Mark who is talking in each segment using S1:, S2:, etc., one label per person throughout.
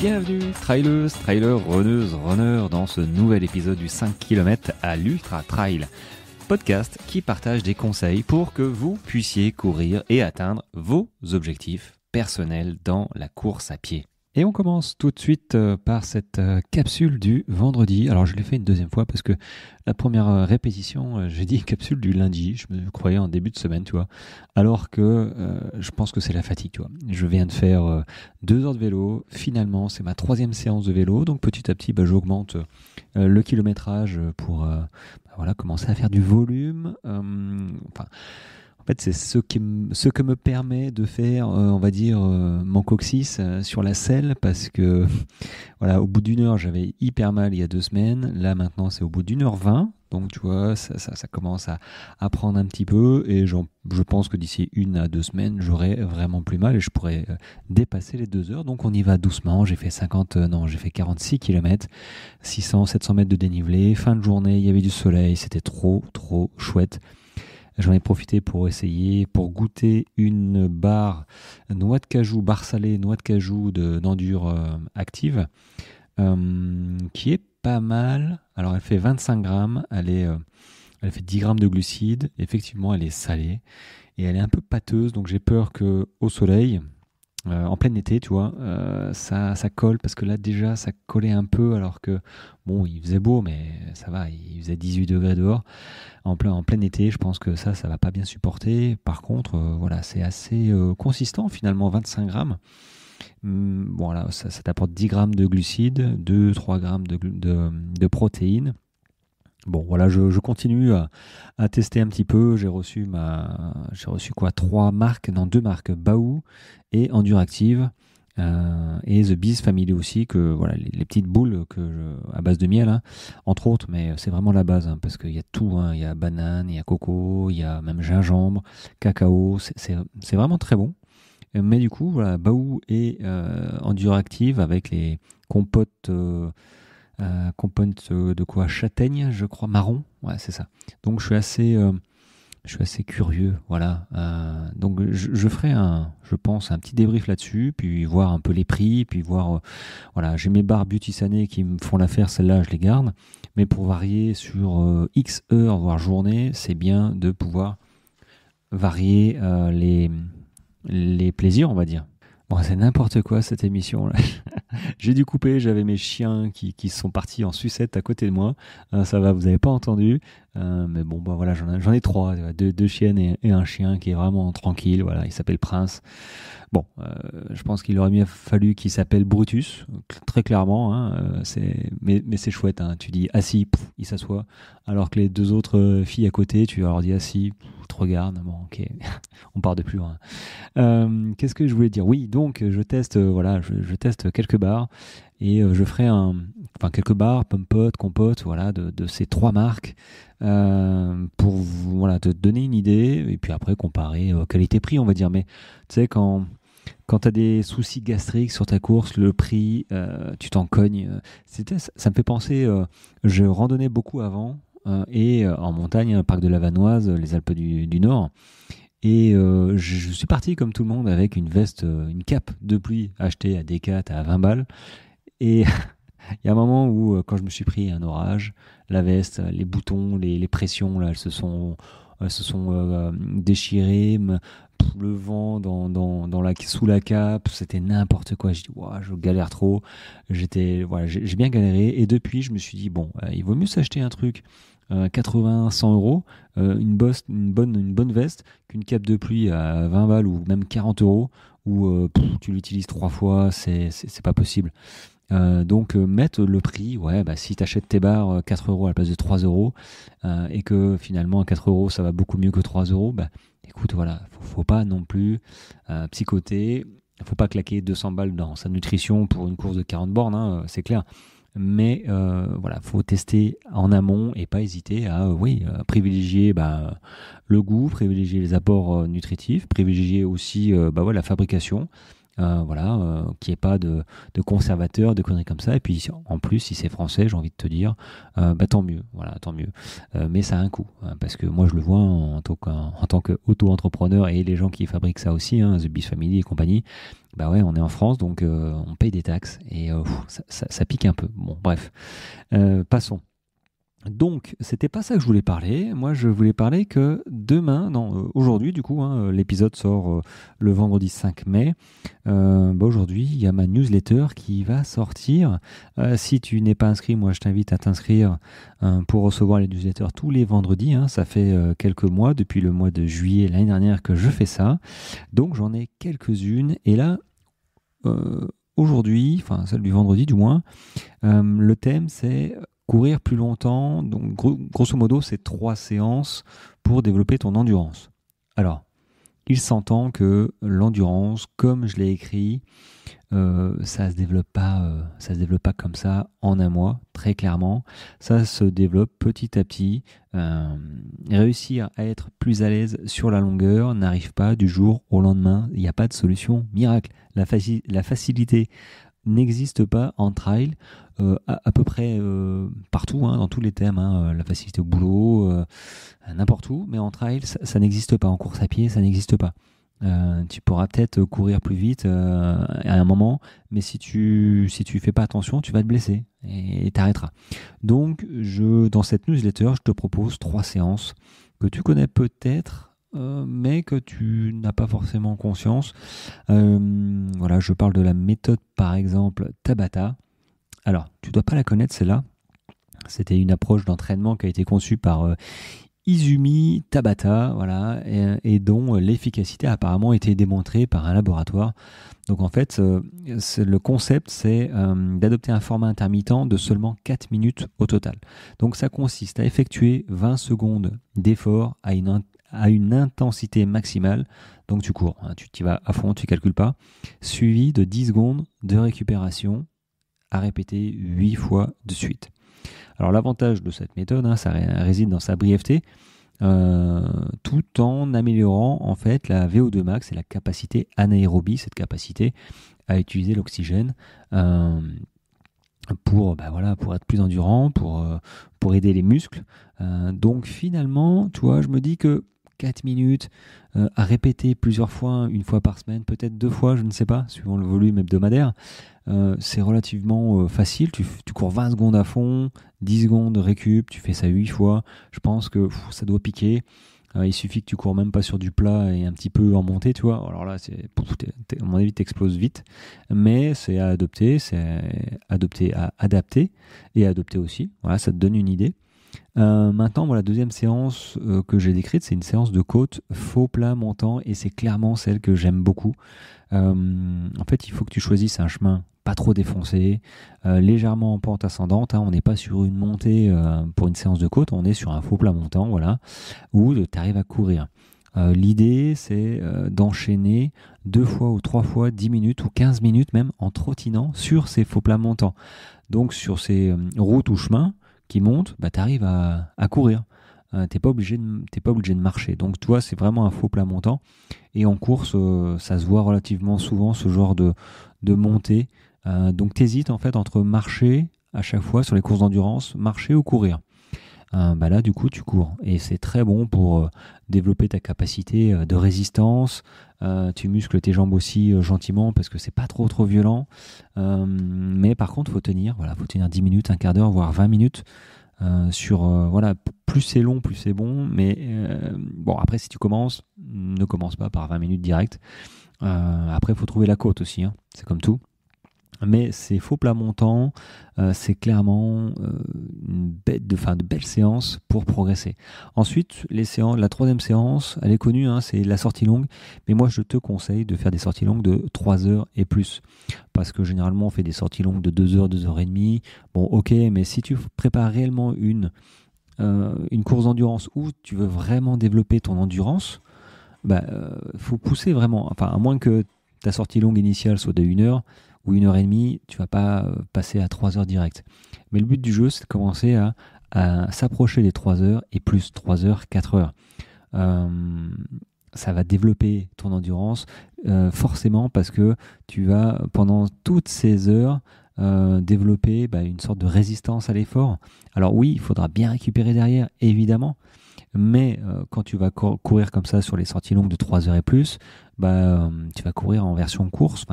S1: Bienvenue, traileuses, trailers, runneuses, runners, dans ce nouvel épisode du 5 km à l'Ultra Trail. Podcast qui partage des conseils pour que vous puissiez courir et atteindre vos objectifs personnels dans la course à pied. Et on commence tout de suite par cette capsule du vendredi. Alors je l'ai fait une deuxième fois parce que la première répétition, j'ai dit capsule du lundi. Je me croyais en début de semaine, tu vois. Alors que je pense que c'est la fatigue, tu vois. Je viens de faire 2 heures de vélo. Finalement, c'est ma 3e séance de vélo. Donc petit à petit, j'augmente le kilométrage pour commencer à faire du volume. En fait, c'est ce que me permet de faire, mon coccyx sur la selle, parce que au bout d'1 heure, j'avais hyper mal il y a 2 semaines. Là, maintenant, c'est au bout d'1h20. Donc, tu vois, ça commence à prendre un petit peu. Et je pense que d'ici 1 à 2 semaines, j'aurai vraiment plus mal et je pourrai dépasser les 2 heures. Donc, on y va doucement. J'ai fait 46 km, 600, 700 mètres de dénivelé. Fin de journée, il y avait du soleil. C'était trop, trop chouette. J'en ai profité pour goûter une barre noix de cajou, barre salée, noix de cajou d'Endure Active, qui est pas mal. Alors, elle fait 25 grammes, elle fait 10 grammes de glucides. Effectivement, elle est salée et elle est un peu pâteuse, donc j'ai peur qu'au soleil, en plein été, tu vois, ça colle, parce que là déjà ça collait un peu, alors que il faisait beau, mais ça va, il faisait 18 degrés dehors. En plein été, je pense que ça va pas bien supporter. Par contre, c'est assez consistant finalement, 25 grammes. Ça t'apporte 10 grammes de glucides, 2-3 grammes de protéines. Je continue à tester un petit peu. J'ai reçu 2 marques, Baou et Endure Active, et The Bees Family aussi, que les petites boules à base de miel, hein, entre autres, mais c'est vraiment la base, hein, parce qu'il y a tout, hein, il y a banane, il y a coco, il y a même gingembre, cacao, c'est vraiment très bon. Mais du coup, Baou et Endure Active avec les compotes. Compote de quoi, châtaigne, je crois, marron, ouais, c'est ça. Donc je suis assez curieux, donc je ferai je pense un petit débrief là-dessus, puis voir un peu les prix, puis voir, j'ai mes barres Beauty Sané qui me font l'affaire, celles-là je les garde, mais pour varier sur X heures voire journées, c'est bien de pouvoir varier les plaisirs, on va dire. Bon, c'est n'importe quoi cette émission là. J'ai dû couper, j'avais mes chiens qui sont partis en sucette à côté de moi. Ça va, vous n'avez pas entendu. Mais bon, j'en ai 3, 2 chiennes et un chien qui est vraiment tranquille. Voilà, il s'appelle Prince. Bon, je pense qu'il aurait mieux fallu qu'il s'appelle Brutus, très clairement. Hein, mais c'est chouette, hein. Tu dis assis, il s'assoit. Alors que les 2 autres filles à côté, tu leur dis assis, te regardent. Bon, ok, on part de plus loin. Qu'est-ce que je voulais dire ? Oui, donc je teste, je teste quelques barres, et je ferai quelques barres, Pump-Pot, Compote, de ces 3 marques, pour te donner une idée, et puis après comparer qualité-prix, on va dire. Mais tu sais, quand tu as des soucis gastriques sur ta course, le prix, tu t'en cognes. Ça me fait penser, je randonnais beaucoup avant, et en montagne, parc de la Vanoise, les Alpes du Nord. Et je suis parti comme tout le monde avec une veste, une cape de pluie achetée à Decat à 20 balles. Et il y a un moment où, quand je me suis pris un orage, la veste, les boutons, les pressions, là, elles se sont déchirées. Le vent sous la cape, c'était n'importe quoi. J'ai dit, je galère trop. J'ai bien galéré. Et depuis, je me suis dit, il vaut mieux s'acheter un truc 80-100 euros, une bonne veste, qu'une cape de pluie à 20 balles ou même 40 euros, où tu l'utilises 3 fois, c'est pas possible. Donc mettre le prix, si tu achètes tes barres 4 euros à la place de 3 euros, et que finalement à 4 euros ça va beaucoup mieux que 3 euros, écoute, faut pas non plus psychoter, faut pas claquer 200 balles dans sa nutrition pour une course de 40 bornes, hein, c'est clair. Mais faut tester en amont et pas hésiter à privilégier le goût, privilégier les apports nutritifs, privilégier aussi la fabrication. qu'il n'y ait pas de conservateurs, de conneries comme ça. Et puis en plus, si c'est français, j'ai envie de te dire, tant mieux, voilà, tant mieux. Mais ça a un coût, hein, parce que moi je le vois en tant qu'auto-entrepreneur et les gens qui fabriquent ça aussi, hein, The Beast Family et compagnie. Bah ouais, on est en France, donc on paye des taxes et ça pique un peu. Bon, bref, passons. Donc, c'était pas ça que je voulais parler. Moi, je voulais parler que demain, non, aujourd'hui, du coup, hein, l'épisode sort le vendredi 5 mai. Aujourd'hui, il y a ma newsletter qui va sortir. Si tu n'es pas inscrit, moi, je t'invite à t'inscrire pour recevoir les newsletters tous les vendredis, hein. Ça fait quelques mois, depuis le mois de juillet l'année dernière, que je fais ça. Donc, j'en ai quelques-unes. Et là, aujourd'hui, enfin, celle du vendredi du moins, le thème, c'est courir plus longtemps. Donc, grosso modo, c'est 3 séances pour développer ton endurance. Alors, il s'entend que l'endurance, comme je l'ai écrit, ça se développe pas comme ça en un mois, très clairement. Ça se développe petit à petit. Réussir à être plus à l'aise sur la longueur n'arrive pas du jour au lendemain. Il n'y a pas de solution miracle. La facilité n'existe pas en trail à peu près partout, hein, dans tous les thèmes, hein, la facilité au boulot, n'importe où, mais en trail, ça n'existe pas. En course à pied, ça n'existe pas. Tu pourras peut-être courir plus vite à un moment, mais si tu fais pas attention, tu vas te blesser et t'arrêteras. Donc, dans cette newsletter, je te propose 3 séances que tu connais peut-être, mais que tu n'as pas forcément conscience. Je parle de la méthode, par exemple, Tabata. Alors, tu dois pas la connaître, celle-là. C'était une approche d'entraînement qui a été conçue par Izumi Tabata, voilà, et dont l'efficacité a apparemment été démontrée par un laboratoire. Donc en fait, le concept, c'est d'adopter un format intermittent de seulement 4 minutes au total. Donc ça consiste à effectuer 20 secondes d'effort à une intensité maximale. Donc tu cours, hein, tu y vas à fond, tu calcules pas, suivi de 10 secondes de récupération à répéter 8 fois de suite. Alors l'avantage de cette méthode, hein, ça réside dans sa brièveté, tout en améliorant en fait la VO2 max et la capacité anaérobie, cette capacité à utiliser l'oxygène pour être plus endurant, pour aider les muscles. Donc finalement, tu vois, je me dis que 4 minutes à répéter plusieurs fois, une fois par semaine, peut-être 2 fois, je ne sais pas, suivant le volume hebdomadaire, c'est relativement facile. Tu cours 20 secondes à fond, 10 secondes de récup, tu fais ça 8 fois. Je pense que ça doit piquer. Il suffit que tu cours même pas sur du plat et un petit peu en montée, tu vois. Alors là, à mon avis, t'exploses vite. Mais c'est à adopter, à adapter et à adopter aussi. Voilà, ça te donne une idée. Maintenant, la deuxième séance que j'ai décrite, c'est une séance de côte faux plat montant et c'est clairement celle que j'aime beaucoup. En fait, il faut que tu choisisses un chemin pas trop défoncé, légèrement en pente ascendante, hein. On n'est pas sur une montée pour une séance de côte, on est sur un faux plat montant, voilà, où tu arrives à courir. L'idée, c'est d'enchaîner 2 fois ou 3 fois 10 minutes ou 15 minutes même en trottinant sur ces faux plats montants. Donc sur ces routes ou chemins qui montent, tu arrives à courir. T'es pas obligé de marcher. Donc toi, c'est vraiment un faux plat montant. Et en course, ça se voit relativement souvent, ce genre de montée. Donc t'hésites en fait entre marcher à chaque fois sur les courses d'endurance, marcher ou courir. Là, du coup, tu cours. Et c'est très bon pour développer ta capacité de résistance. Tu muscles tes jambes aussi gentiment parce que c'est pas trop violent. Mais par contre, faut tenir 10 minutes, un quart d'heure, voire 20 minutes. Plus c'est long, plus c'est bon. Mais après, si tu commences, ne commence pas par 20 minutes direct. Après, il faut trouver la côte aussi, hein. C'est comme tout. Mais ces faux plats montants, c'est clairement de belles séances pour progresser. Ensuite, la troisième séance, elle est connue, hein, c'est la sortie longue. Mais moi, je te conseille de faire des sorties longues de 3 heures et plus. Parce que généralement, on fait des sorties longues de 2 heures, 2 heures et demie. Bon, ok, mais si tu prépares réellement une course d'endurance où tu veux vraiment développer ton endurance, faut pousser vraiment. Enfin, à moins que ta sortie longue initiale soit de 1 heure, ou 1 heure et demie, tu vas pas passer à 3 heures direct. Mais le but du jeu, c'est de commencer à s'approcher des 3 heures et plus 3 heures, 4 heures. ça va développer ton endurance forcément parce que tu vas, pendant toutes ces heures, développer une sorte de résistance à l'effort. Alors oui, il faudra bien récupérer derrière, évidemment, mais quand tu vas courir comme ça sur les sorties longues de 3 heures et plus, tu vas courir en version course,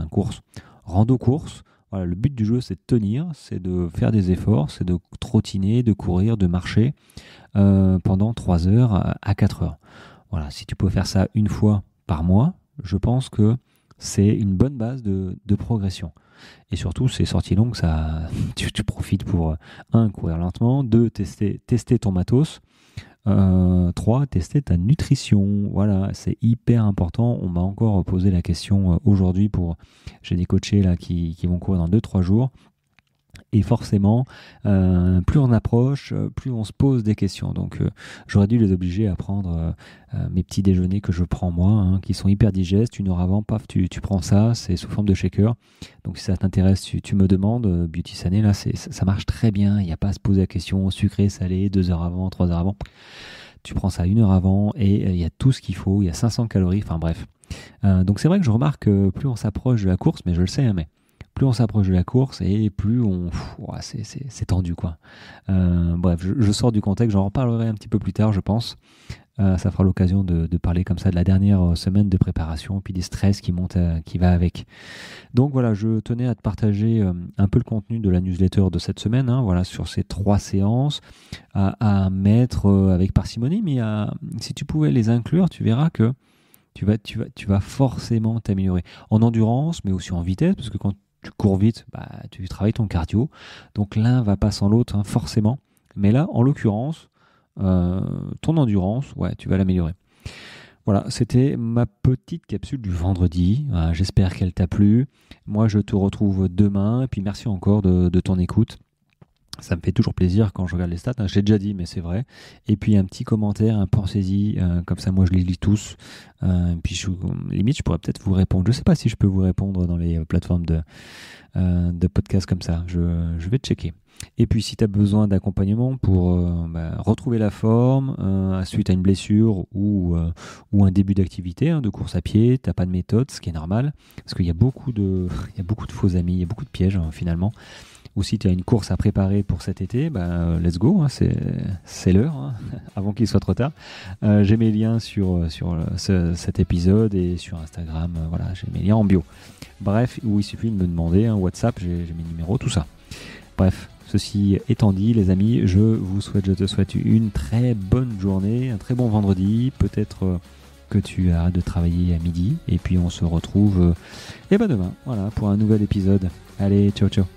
S1: rando-course. Voilà, le but du jeu, c'est de tenir, c'est de faire des efforts, c'est de trottiner, de courir, de marcher pendant 3 heures à 4 heures. Voilà, si tu peux faire ça une fois par mois, je pense que c'est une bonne base de progression. Et surtout, ces sorties longues, tu profites pour, 1, courir lentement, 2, tester ton matos, 3, tester ta nutrition. Voilà, c'est hyper important. On m'a encore posé la question aujourd'hui j'ai des coachés là qui vont courir dans 2-3 jours. Et forcément, plus on approche, plus on se pose des questions. Donc, j'aurais dû les obliger à prendre mes petits déjeuners que je prends moi, qui sont hyper digestes. 1 heure avant, paf, tu prends ça, c'est sous forme de shaker. Donc, si ça t'intéresse, tu me demandes. Beauty Sané, là, ça marche très bien. Il n'y a pas à se poser la question sucré, salé, 2 heures avant, 3 heures avant. Tu prends ça 1 heure avant et il y a tout ce qu'il faut. Il y a 500 calories, enfin bref. Donc, c'est vrai que je remarque que plus on s'approche de la course, mais je le sais, mais plus on s'approche de la course et plus c'est tendu, quoi. Bref, je sors du contexte, j'en reparlerai un petit peu plus tard, je pense. Ça fera l'occasion de parler comme ça de la dernière semaine de préparation, puis des stress qui montent, qui va avec. Donc voilà, je tenais à te partager un peu le contenu de la newsletter de cette semaine, voilà, sur ces 3 séances à mettre avec parcimonie, mais si tu pouvais les inclure, tu verras que tu vas forcément t'améliorer en endurance, mais aussi en vitesse, parce que quand tu cours vite, tu travailles ton cardio. Donc l'un va pas sans l'autre, forcément. Mais là, en l'occurrence, ton endurance, tu vas l'améliorer. Voilà, c'était ma petite capsule du vendredi. J'espère qu'elle t'a plu. Moi, je te retrouve demain. Et puis merci encore de ton écoute. Ça me fait toujours plaisir quand je regarde les stats. Je l'ai déjà dit, mais c'est vrai. Et puis un petit commentaire, pensez-y. Comme ça, moi, je les lis tous. Puis limite, je pourrais peut-être vous répondre. Je ne sais pas si je peux vous répondre dans les plateformes de podcasts comme ça. Je vais checker. Et puis, si tu as besoin d'accompagnement pour retrouver la forme suite à une blessure ou un début d'activité, de course à pied, tu n'as pas de méthode, ce qui est normal. Parce qu'il y a beaucoup de faux amis, il y a beaucoup de pièges finalement. Ou si tu as une course à préparer pour cet été, let's go, c'est l'heure, avant qu'il soit trop tard. J'ai mes liens sur cet épisode et sur Instagram, j'ai mes liens en bio. Bref, où il suffit de me demander, WhatsApp, j'ai mes numéros, tout ça. Bref, ceci étant dit, les amis, je te souhaite une très bonne journée, un très bon vendredi, peut-être que tu arrêtes de travailler à midi, et puis on se retrouve demain, pour un nouvel épisode. Allez, ciao ciao.